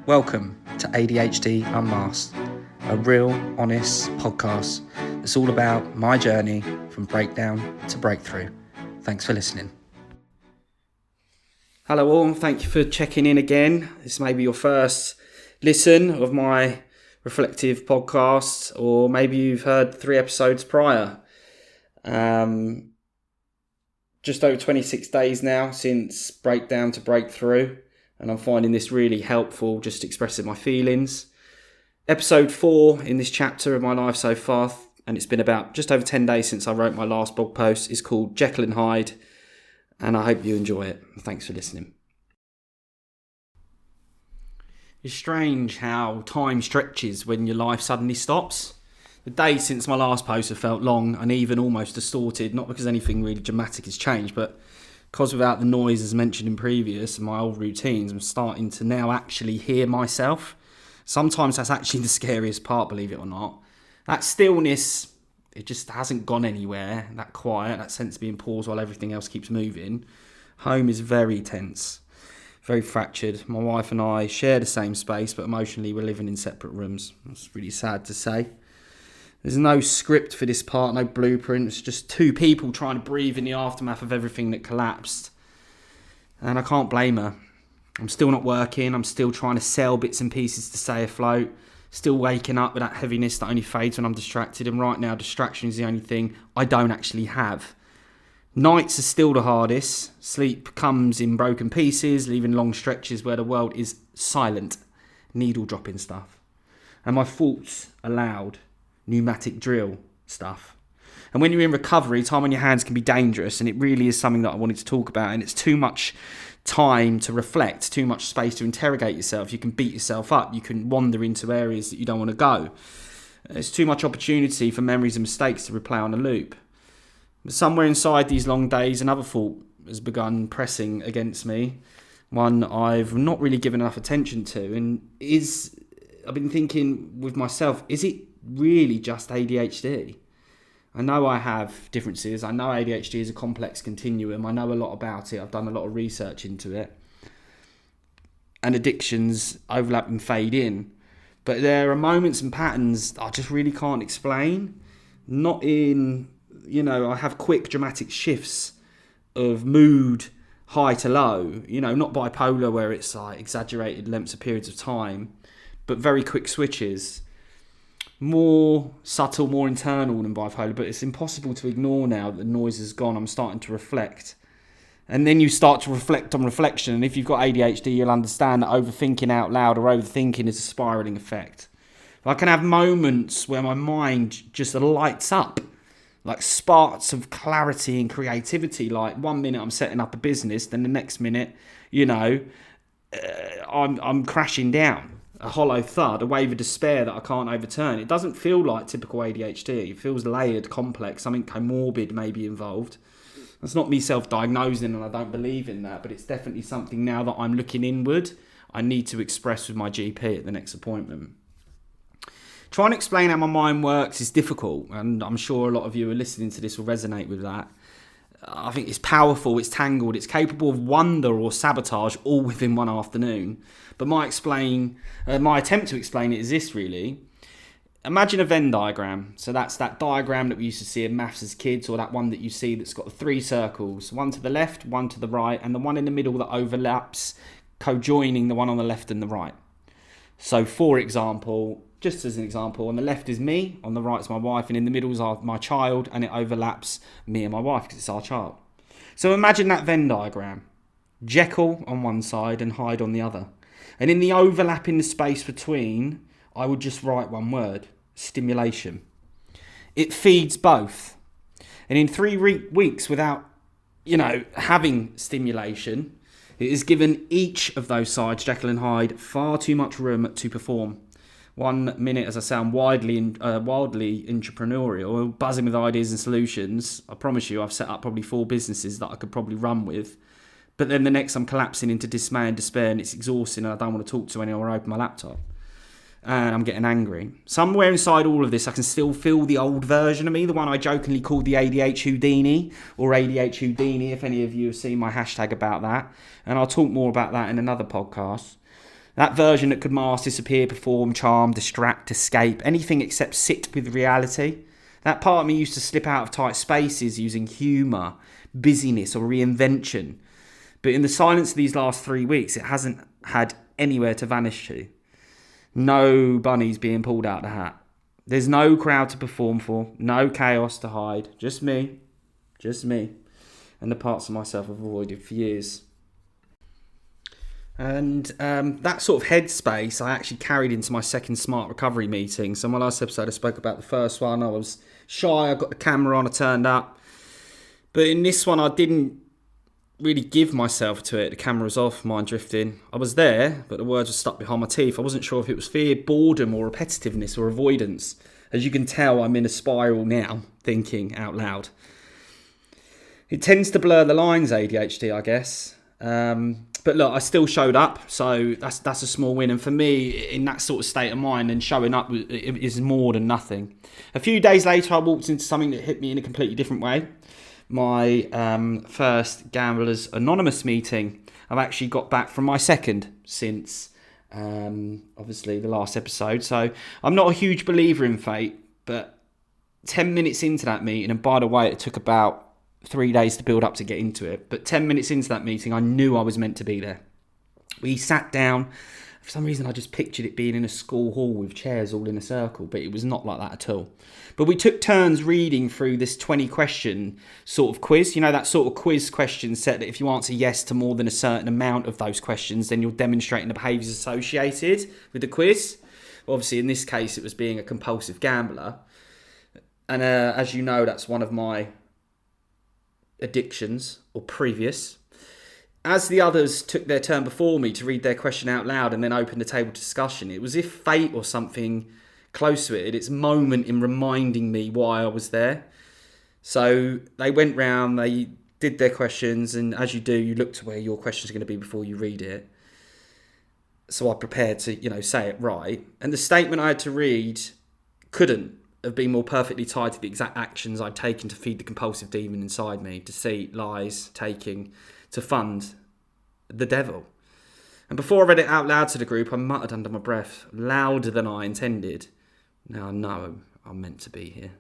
Welcome to ADHD UnMasked, a real, honest podcast that's all about my journey from breakdown to breakthrough. Thanks for listening. Hello all, thank you for checking in again. This may be your first listen of my reflective podcast, or maybe you've heard 3 episodes prior. Just over 26 days now since breakdown to breakthrough. And I'm finding this really helpful, just expressing my feelings. Episode 4 in this chapter of my life so far, and it's been about just over 10 days since I wrote my last blog post, is called Jekyll and Hyde, and I hope you enjoy it. Thanks for listening. It's strange how time stretches when your life suddenly stops. The days since my last post have felt long and even almost distorted, not because anything really dramatic has changed, but because without the noise as mentioned in previous and my old routines, I'm starting to now actually hear myself. Sometimes that's actually the scariest part, believe it or not. That stillness, it just hasn't gone anywhere. That quiet, that sense of being paused while everything else keeps moving. Home is very tense, very fractured. My wife and I share the same space, but emotionally we're living in separate rooms. It's really sad to say. There's no script for this part, no blueprint. It's just 2 people trying to breathe in the aftermath of everything that collapsed. And I can't blame her. I'm still not working. I'm still trying to sell bits and pieces to stay afloat. Still waking up with that heaviness that only fades when I'm distracted. And right now, distraction is the only thing I don't actually have. Nights are still the hardest. Sleep comes in broken pieces, leaving long stretches where the world is silent. Needle dropping stuff. And my thoughts are loud. Pneumatic drill stuff. And when you're in recovery, time on your hands can be dangerous, and it really is something that I wanted to talk about. And it's too much time to reflect, too much space to interrogate yourself. You can beat yourself up, you can wander into areas that you don't want to go. There's too much opportunity for memories and mistakes to replay on a loop. But somewhere inside these long days, another thought has begun pressing against me, one I've not really given enough attention to, and I've been thinking with myself, is it really just ADHD? I know I have differences. I know ADHD is a complex continuum. I know a lot about it. I've done a lot of research into it. And addictions overlap and fade in. But there are moments and patterns I just really can't explain. Not in, I have quick dramatic shifts of mood, high to low. Not bipolar where it's like exaggerated lengths of periods of time, but very quick switches. More subtle, more internal than bipolar, but it's impossible to ignore now that the noise is gone. I'm starting to reflect. And then you start to reflect on reflection. And if you've got ADHD, you'll understand that overthinking out loud or overthinking is a spiraling effect. I can have moments where my mind just lights up, like sparks of clarity and creativity. Like 1 minute I'm setting up a business, then the next minute, I'm crashing down. A hollow thud, a wave of despair that I can't overturn. It doesn't feel like typical ADHD. It feels layered, complex, something comorbid may be involved. That's not me self-diagnosing, and I don't believe in that, but it's definitely something now that I'm looking inward, I need to express with my GP at the next appointment. Trying to explain how my mind works is difficult, and I'm sure a lot of you who are listening to this will resonate with that. I think it's powerful, it's tangled, it's capable of wonder or sabotage all within one afternoon. But my attempt to explain it is this really. Imagine a Venn diagram. So that's that diagram that we used to see in maths as kids, or that one that you see that's got 3 circles. One to the left, one to the right, and the one in the middle that overlaps, co-joining the one on the left and the right. So for example, just as an example, on the left is me, on the right is my wife, and in the middle is my child, and it overlaps me and my wife because it's our child. So imagine that Venn diagram. Jekyll on one side and Hyde on the other. And in the overlap in the space between, I would just write one word: stimulation. It feeds both. And in 3 weeks without, having stimulation, it has given each of those sides, Jekyll and Hyde, far too much room to perform. 1 minute, as I sound wildly entrepreneurial, buzzing with ideas and solutions. I promise you, I've set up probably 4 businesses that I could probably run with. But then the next, I'm collapsing into dismay and despair, and it's exhausting, and I don't want to talk to anyone or open my laptop. And I'm getting angry. Somewhere inside all of this, I can still feel the old version of me, the one I jokingly called the ADHD Houdini, or ADHD Houdini, if any of you have seen my hashtag about that. And I'll talk more about that in another podcast. That version that could mask, disappear, perform, charm, distract, escape, anything except sit with reality. That part of me used to slip out of tight spaces using humour, busyness or reinvention. But in the silence of these last 3 weeks, it hasn't had anywhere to vanish to. No bunnies being pulled out of the hat. There's no crowd to perform for, no chaos to hide. Just me, and the parts of myself I've avoided for years. And that sort of headspace I actually carried into my second Smart Recovery meeting. So in my last episode I spoke about the first one. I was shy, I got the camera on, I turned up. But in this one I didn't really give myself to it. The camera was off, mind drifting. I was there, but the words were stuck behind my teeth. I wasn't sure if it was fear, boredom or repetitiveness or avoidance. As you can tell, I'm in a spiral now, thinking out loud. It tends to blur the lines, ADHD, I guess. But look, I still showed up, so that's a small win. And for me, in that sort of state of mind, and showing up is more than nothing. A few days later, I walked into something that hit me in a completely different way. My first Gamblers Anonymous meeting. I've actually got back from my second since, obviously, the last episode. So I'm not a huge believer in fate, but 10 minutes into that meeting, and by the way, it took about 3 days to build up to get into it. But 10 minutes into that meeting, I knew I was meant to be there. We sat down. For some reason, I just pictured it being in a school hall with chairs all in a circle, but it was not like that at all. But we took turns reading through this 20-question sort of quiz. You know, that sort of quiz question set that if you answer yes to more than a certain amount of those questions, then you're demonstrating the behaviours associated with the quiz. Obviously, in this case, it was being a compulsive gambler. And as you know, that's one of my addictions, or previous. As the others took their turn before me to read their question out loud and then open the table discussion, it was as if fate or something close to it had its moment in reminding me why I was there. So they went round, they did their questions, and as you do, you look to where your questions are going to be before you read it. So I prepared to, say it right. And the statement I had to read couldn't have been more perfectly tied to the exact actions I'd taken to feed the compulsive demon inside me. Deceit, lies, taking, to fund the devil. And before I read it out loud to the group, I muttered under my breath, louder than I intended, "Now I know I'm meant to be here."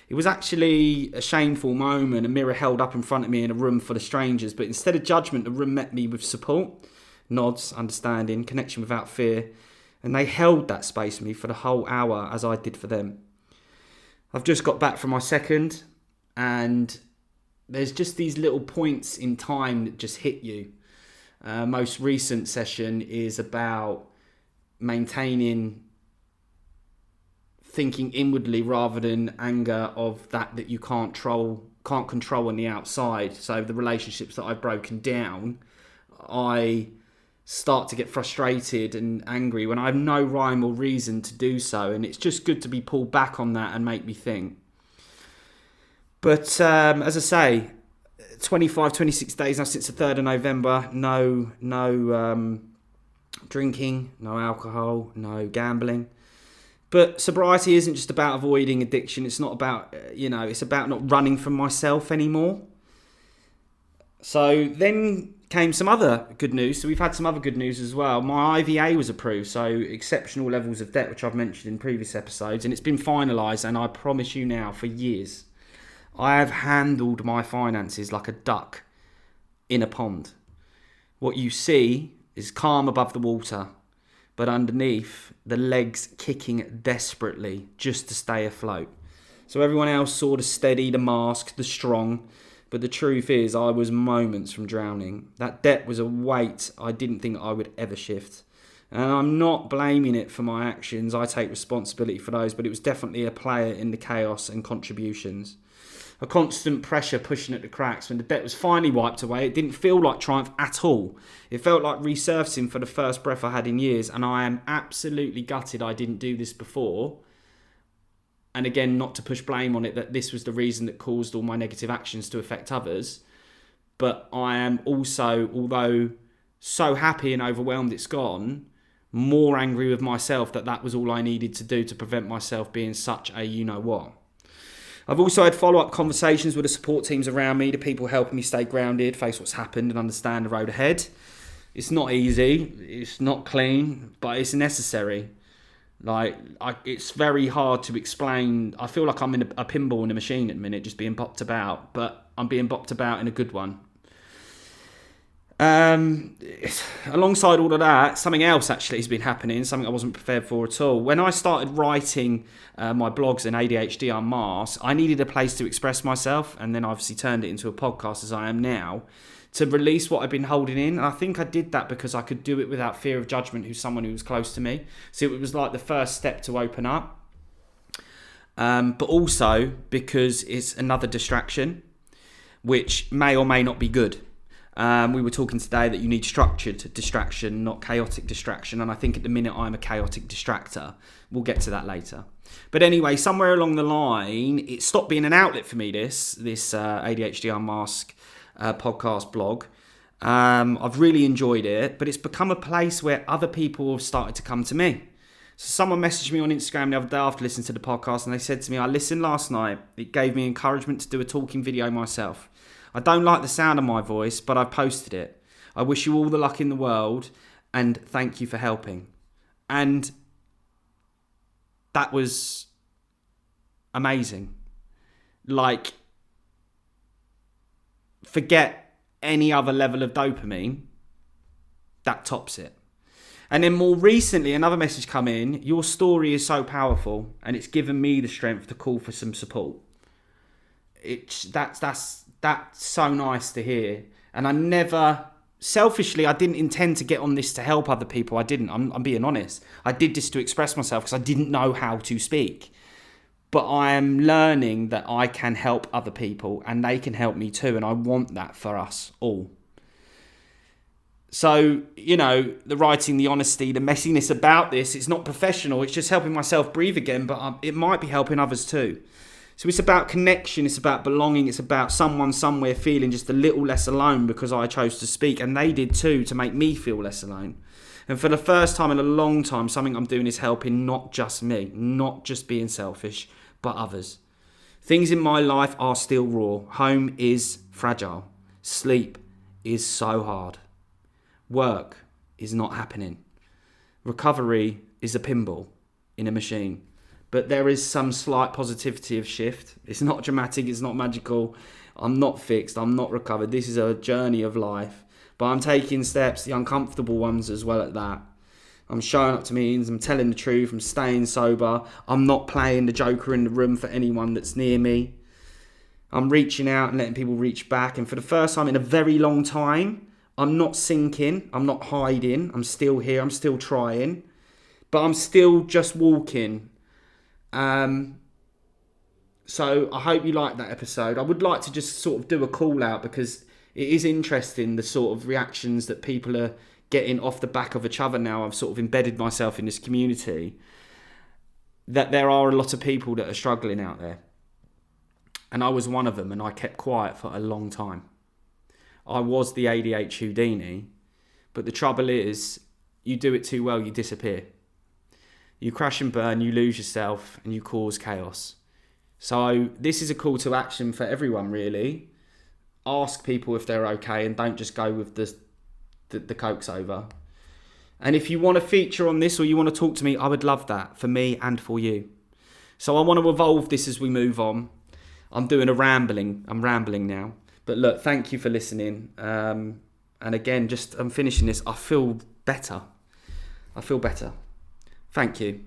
It was actually a shameful moment, a mirror held up in front of me in a room full of strangers, but instead of judgment, the room met me with support, nods, understanding, connection without fear, and they held that space for me for the whole hour as I did for them. I've just got back from my second, and there's just these little points in time that just hit you. Most recent session is about maintaining thinking inwardly rather than anger of that you can't control on the outside. So the relationships that I've broken down, I start to get frustrated and angry when I have no rhyme or reason to do so, and it's just good to be pulled back on that and make me think. But as I say, 26 days now since the 3rd of November, no drinking, no alcohol, no gambling. But sobriety isn't just about avoiding addiction. It's not about, it's about not running from myself anymore. So then came some other good news. So we've had some other good news as well. My IVA was approved, so exceptional levels of debt, which I've mentioned in previous episodes, and it's been finalised, and I promise you now, for years, I have handled my finances like a duck in a pond. What you see is calm above the water, but underneath, the legs kicking desperately just to stay afloat. So everyone else saw the steady, the masked, the strong, but the truth is I was moments from drowning. That debt was a weight I didn't think I would ever shift. And I'm not blaming it for my actions. I take responsibility for those, but it was definitely a player in the chaos and contributions. A constant pressure pushing at the cracks. When the debt was finally wiped away, it didn't feel like triumph at all. It felt like resurfacing for the first breath I had in years, and I am absolutely gutted I didn't do this before. And again, not to push blame on it, that this was the reason that caused all my negative actions to affect others. But I am also, although so happy and overwhelmed it's gone, more angry with myself that was all I needed to do to prevent myself being such a you-know-what. I've also had follow-up conversations with the support teams around me, the people helping me stay grounded, face what's happened and understand the road ahead. It's not easy, it's not clean, but it's necessary. It's very hard to explain. I feel like I'm in a pinball in a machine at the minute, just being bopped about, but I'm being bopped about in a good one. Alongside all of that, something else actually has been happening, something I wasn't prepared for at all. When I started writing my blogs in ADHD UnMasked, I needed a place to express myself, and then obviously turned it into a podcast as I am now, to release what I've been holding in. And I think I did that because I could do it without fear of judgment, who's someone who was close to me. So it was like the first step to open up. But also because it's another distraction, which may or may not be good. We were talking today that you need structured distraction, not chaotic distraction. And I think at the minute I'm a chaotic distractor. We'll get to that later. But anyway, somewhere along the line, it stopped being an outlet for me, this ADHD UnMasked podcast blog. I've really enjoyed it, but it's become a place where other people have started to come to me. So someone messaged me on Instagram the other day after listening to the podcast, and they said to me, I listened last night. It gave me encouragement to do a talking video myself. I don't like the sound of my voice, but I've posted it. I wish you all the luck in the world, and thank you for helping. And that was amazing. Like, forget any other level of dopamine, that tops it. And then more recently, another message come in, your story is so powerful, and it's given me the strength to call for some support. That's so nice to hear. And I never, selfishly, I didn't intend to get on this to help other people. I didn't, I'm being honest. I did this to express myself because I didn't know how to speak. But I am learning that I can help other people and they can help me too. And I want that for us all. So, the writing, the honesty, the messiness about this, it's not professional. It's just helping myself breathe again, but it might be helping others too. So it's about connection. It's about belonging. It's about someone somewhere feeling just a little less alone because I chose to speak. And they did too, to make me feel less alone. And for the first time in a long time, something I'm doing is helping not just me, not just being selfish, but others. Things in my life are still raw. Home is fragile. Sleep is so hard. Work is not happening. Recovery is a pinball in a machine. But there is some slight positivity of shift. It's not dramatic. It's not magical. I'm not fixed. I'm not recovered. This is a journey of life. But I'm taking steps, the uncomfortable ones as well at that. I'm showing up to meetings. I'm telling the truth. I'm staying sober. I'm not playing the joker in the room for anyone that's near me. I'm reaching out and letting people reach back. And for the first time in a very long time, I'm not sinking. I'm not hiding. I'm still here. I'm still trying. But I'm still just walking. So I hope you liked that episode. I would like to just sort of do a call out because it is interesting the sort of reactions that people are getting off the back of each other now. I've sort of embedded myself in this community, that there are a lot of people that are struggling out there. And I was one of them, and I kept quiet for a long time. I was the ADHD Houdini, but the trouble is, you do it too well, you disappear. You crash and burn, you lose yourself, and you cause chaos. So this is a call to action for everyone, really. Ask people if they're okay, and don't just go with the Cokes over. And if you want to feature on this or you want to talk to me, I would love that for me and for you. So I want to evolve this as we move on. I'm rambling now. But look, thank you for listening. And again, I'm finishing this. I feel better. Thank you.